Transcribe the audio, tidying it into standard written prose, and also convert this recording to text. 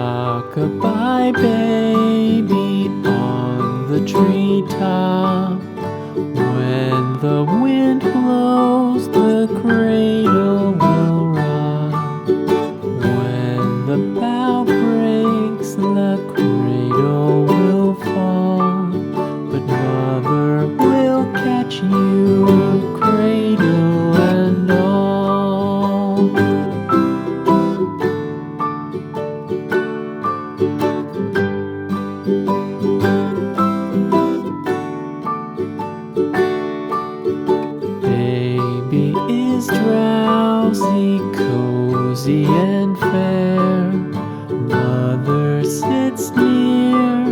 Rock-a-bye baby on the treetop. When the wind blows, the cradle will rock. When the bough breaks, the cradle will fall. But mother will catch you, cradle and all. Baby is drowsy, cozy and fair. Mother sits near,